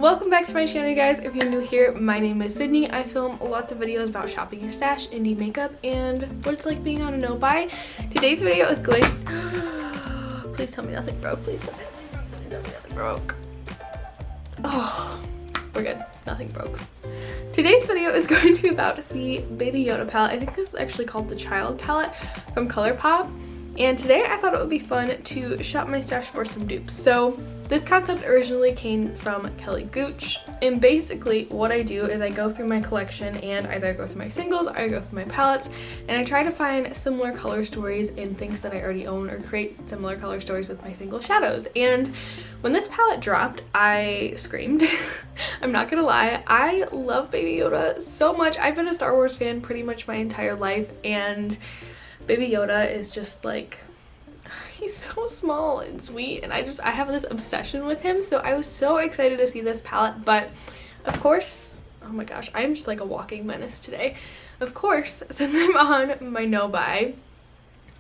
Welcome back to my channel, you guys. If you're new here, my name is Sydney. I film lots of videos about shopping your stash, indie makeup, and what it's like being on a no-buy. Today's video is going... Please tell me nothing broke. Please tell me nothing broke. Oh, we're good. Nothing broke. Today's video is going to be about the Baby Yoda palette. I think this is actually called the Child palette from Colourpop. And today I thought it would be fun to shop my stash for some dupes. So this concept originally came from Kelly Gooch, and basically what I do is I go through my collection and either go through my singles or I go through my palettes, and I try to find similar color stories in things that I already own or create similar color stories with my single shadows. And when this palette dropped, I screamed. I'm not gonna lie, I love Baby Yoda so much. I've been a Star Wars fan pretty much my entire life, and Baby Yoda is just like, he's so small and sweet, and I have this obsession with him. So I was so excited to see this palette, but of course, oh my gosh, I'm just like a walking menace today. Of course, since I'm on my no-buy,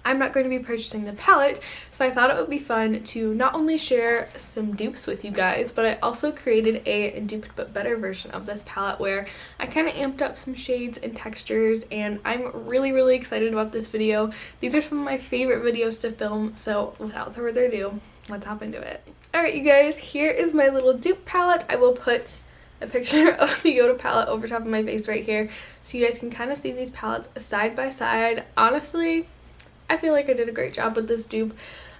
I'm not going to be purchasing the palette, so I thought it would be fun to not only share some dupes with you guys, but I also created a duped but better version of this palette where I kind of amped up some shades and textures, and I'm really excited about this video. These are some of my favorite videos to film, so without further ado, let's hop into it. Alright you guys, here is my little dupe palette. I will put a picture of the Yoda palette over top of my face right here so you guys can kind of see these palettes side by side. Honestly, I feel like I did a great job with this dupe.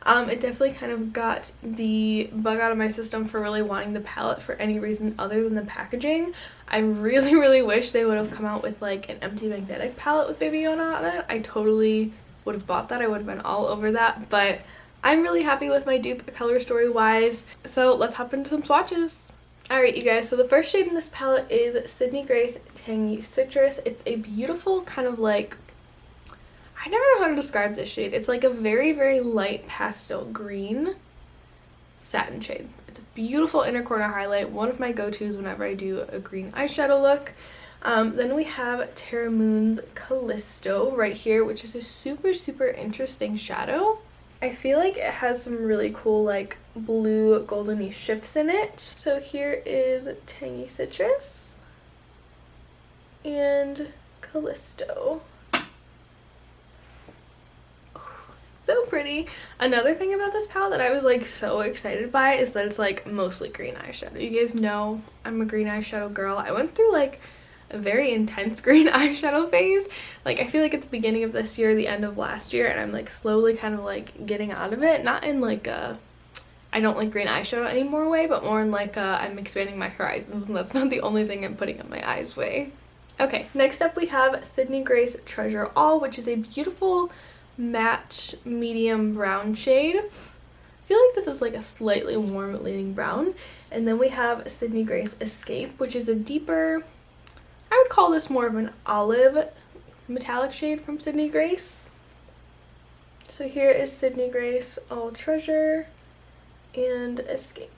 It definitely kind of got the bug out of my system for really wanting the palette for any reason other than the packaging. I really wish they would have come out with like an empty magnetic palette with Baby Yoda on it. I totally would have bought that. I would have been all over that, but I'm really happy with my dupe color story wise. So let's hop into some swatches. Alright you guys, so the first shade in this palette is Sydney Grace Tangy Citrus. It's a beautiful kind of like, I never know how to describe this shade. It's like a very light pastel green satin shade. It's a beautiful inner corner highlight, one of my go-tos whenever I do a green eyeshadow look. Then we have Terra Moons Callisto right here, which is a super interesting shadow. I feel like it has some really cool like blue goldeny shifts in it. So here is Tangy Citrus and Callisto. So pretty. Another thing about this palette that I was like so excited by is that it's like mostly green eyeshadow. You guys know I'm a green eyeshadow girl. I went through like a very intense green eyeshadow phase. Like I feel like at the beginning of this year, the end of last year, and I'm like slowly kind of like getting out of it. Not in like a I don't like green eyeshadow anymore way, but more in like I'm expanding my horizons, and that's not the only thing I'm putting on my eyes way. Okay, next up we have Sydney Grace Treasure All, which is a beautiful matte medium brown shade. I feel like this is like a slightly warm leaning brown. And then we have Sydney Grace Escape, which is a deeper, I would call this more of an olive metallic shade from Sydney Grace. So here is Sydney Grace All Treasure and Escape.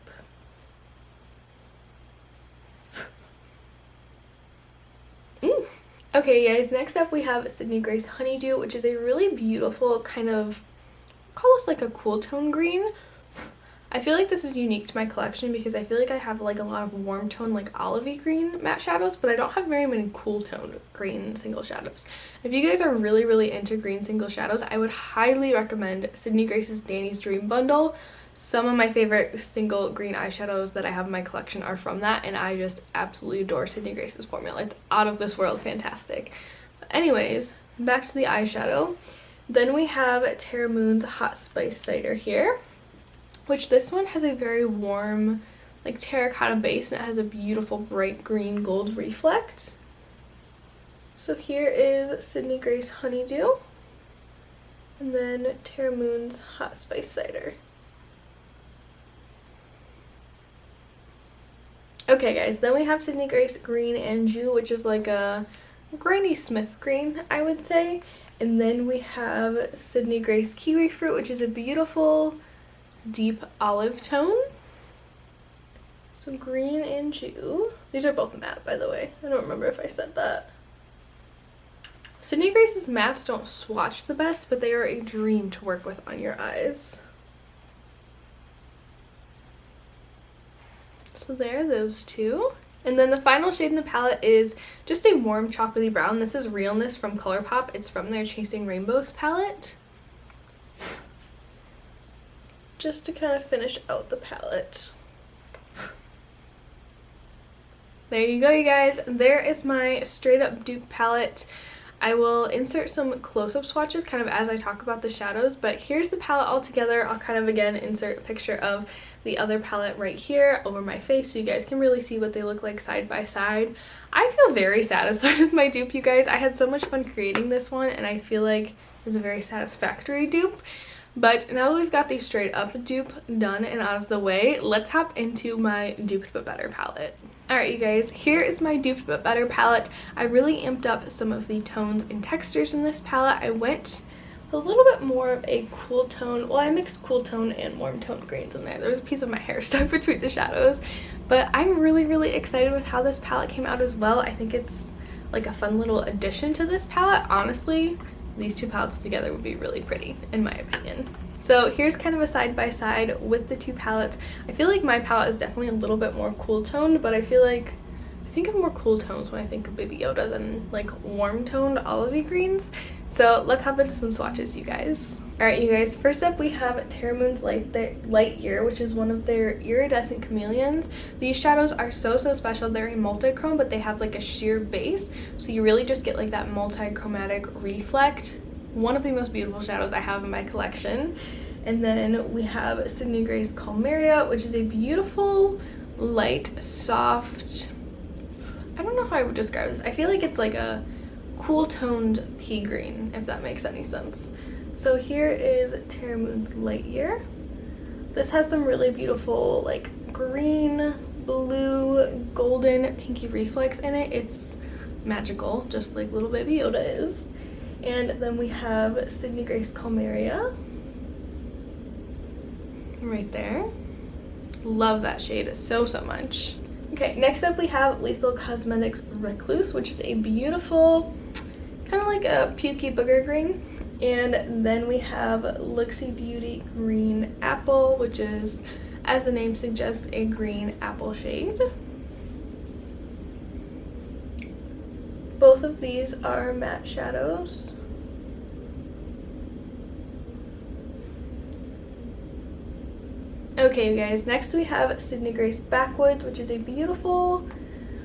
Okay guys, next up we have Sydney Grace Honeydew, which is a really beautiful kind of, call this like a cool tone green. I feel like this is unique to my collection because I feel like I have like a lot of warm tone like olivey green matte shadows, but I don't have very many cool tone green single shadows. If you guys are really into green single shadows, I would highly recommend Sydney Grace's Danny's Dream Bundle. Some of my favorite single green eyeshadows that I have in my collection are from that, and I just absolutely adore Sydney Grace's formula. It's out of this world fantastic. But anyways, back to the eyeshadow. Then we have Terra Moons Hot Spice Cider here, which this one has a very warm like terracotta base, and it has a beautiful bright green gold reflect. So here is Sydney Grace Honeydew, and then Terra Moons Hot Spice Cider. Okay guys, then we have Sydney Grace Green Anjou, which is like a Granny Smith green, I would say. And then we have Sydney Grace Kiwifruit, which is a beautiful deep olive tone. So green Anjou. These are both matte, by the way. I don't remember if I said that. Sydney Grace's mattes don't swatch the best, but they are a dream to work with on your eyes. So there are those two. And then the final shade in the palette is just a warm chocolatey brown. This is Realness from Colourpop. It's from their Chasing Rainbows palette. Just to kind of finish out the palette. There you go, you guys. There is my straight up dupe palette. I will insert some close-up swatches kind of as I talk about the shadows, but here's the palette all together. I'll kind of again insert a picture of the other palette right here over my face so you guys can really see what they look like side by side. I feel very satisfied with my dupe, you guys. I had so much fun creating this one and I feel like it was a very satisfactory dupe. But now that we've got the straight up dupe done and out of the way, let's hop into my Duped But Better palette. Alright you guys, here is my Duped But Better palette. I really amped up some of the tones and textures in this palette. I went a little bit more of a cool tone. Well, I mixed cool tone and warm tone greens in there. There was a piece of my hair stuck between the shadows. But I'm really excited with how this palette came out as well. I think it's like a fun little addition to this palette. Honestly, these two palettes together would be really pretty, in my opinion. So here's kind of a side by side with the two palettes. I feel like my palette is definitely a little bit more cool toned, but I think of more cool tones when I think of Baby Yoda than like warm toned olivey greens. So let's hop into some swatches, you guys. Alright you guys, first up we have Terra Moons Lightyear, which is one of their iridescent chameleons. These shadows are so special. They're a multi-chrome, but they have like a sheer base, so you really just get like that multi-chromatic reflect. One of the most beautiful shadows I have in my collection. And then we have Sydney Grace Calmeria, which is a beautiful, light, soft, I don't know how I would describe this. I feel like it's like a cool toned pea green, if that makes any sense. So here is Terra Moons Lightyear. This has some really beautiful like green, blue, golden, pinky reflex in it. It's magical, just like little Baby Yoda is. And then we have Sydney Grace Calmeria right there. Love that shade so much. Okay, next up we have Kaleido Cosmetics Recluse, which is a beautiful, kind of like a pukey booger green. And then we have Luxie Beauty Green Apple, which is, as the name suggests, a green apple shade. Both of these are matte shadows. Okay, you guys, next we have Sydney Grace Backwoods, which is a beautiful,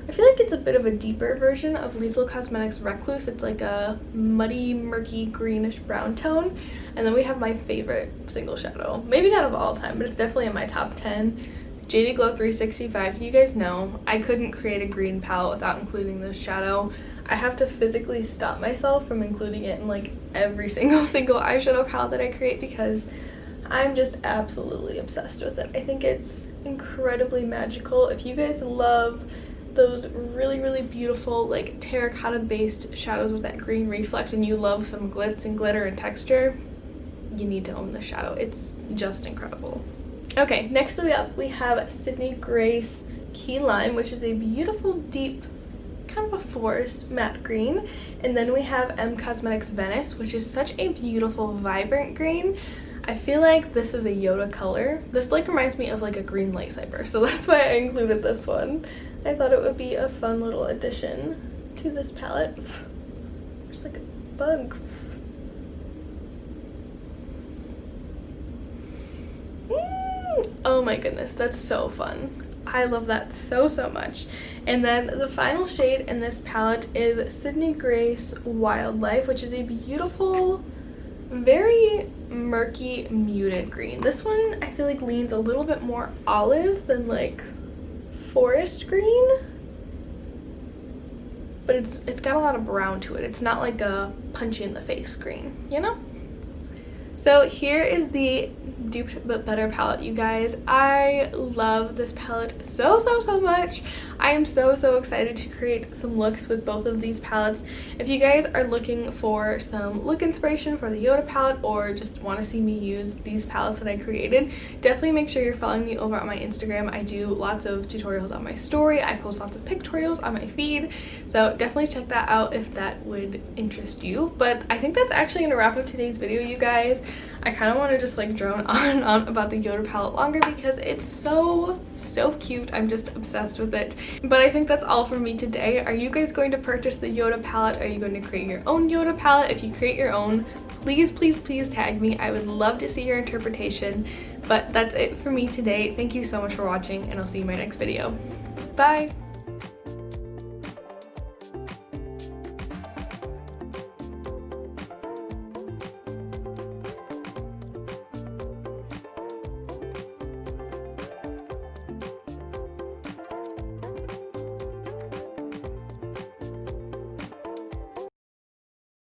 I feel like it's a bit of a deeper version of Kaleido Cosmetics Recluse. It's like a muddy, murky, greenish brown tone. And then we have my favorite single shadow. Maybe not of all time, but it's definitely in my top 10. JD Glow 365. You guys know I couldn't create a green palette without including this shadow. I have to physically stop myself from including it in like every single eyeshadow palette that I create because I'm just absolutely obsessed with it. I think it's incredibly magical. If you guys love those really beautiful like terracotta based shadows with that green reflect and you love some glitz and glitter and texture, you need to own this shadow. It's just incredible. Okay, next up we have Sydney Grace Key Lime, which is a beautiful deep kind of a forest matte green. And then we have Emme Cosmetics Venice, which is such a beautiful vibrant green. I feel like this is a YODA color. This like reminds me of like a green lightsaber, so that's why I included this one. I thought it would be a fun little addition to this palette. There's like a bug. Oh my goodness, that's so fun. I love that so much. And then the final shade in this palette is Sydney Grace Wildlife, which is a beautiful, very murky, muted green. This one I feel like leans a little bit more olive than like forest green, but it's got a lot of brown to it. It's not like a punchy in the face green, you know? So here is the Duped But Better palette, you guys. I love this palette so much. I am so excited to create some looks with both of these palettes. If you guys are looking for some look inspiration for the YODA palette or just want to see me use these palettes that I created, definitely make sure you're following me over on my Instagram. I do lots of tutorials on my story. I post lots of pictorials on my feed, so definitely check that out if that would interest you. But I think that's actually going to wrap up today's video, you guys. I kind of want to just like drone on and on about the YODA palette longer because it's so cute. I'm just obsessed with it. But I think that's all for me today. Are you guys going to purchase the YODA palette? Are you going to create your own YODA palette? If you create your own, please tag me. I would love to see your interpretation. But that's it for me today. Thank you so much for watching, and I'll see you in my next video. Bye!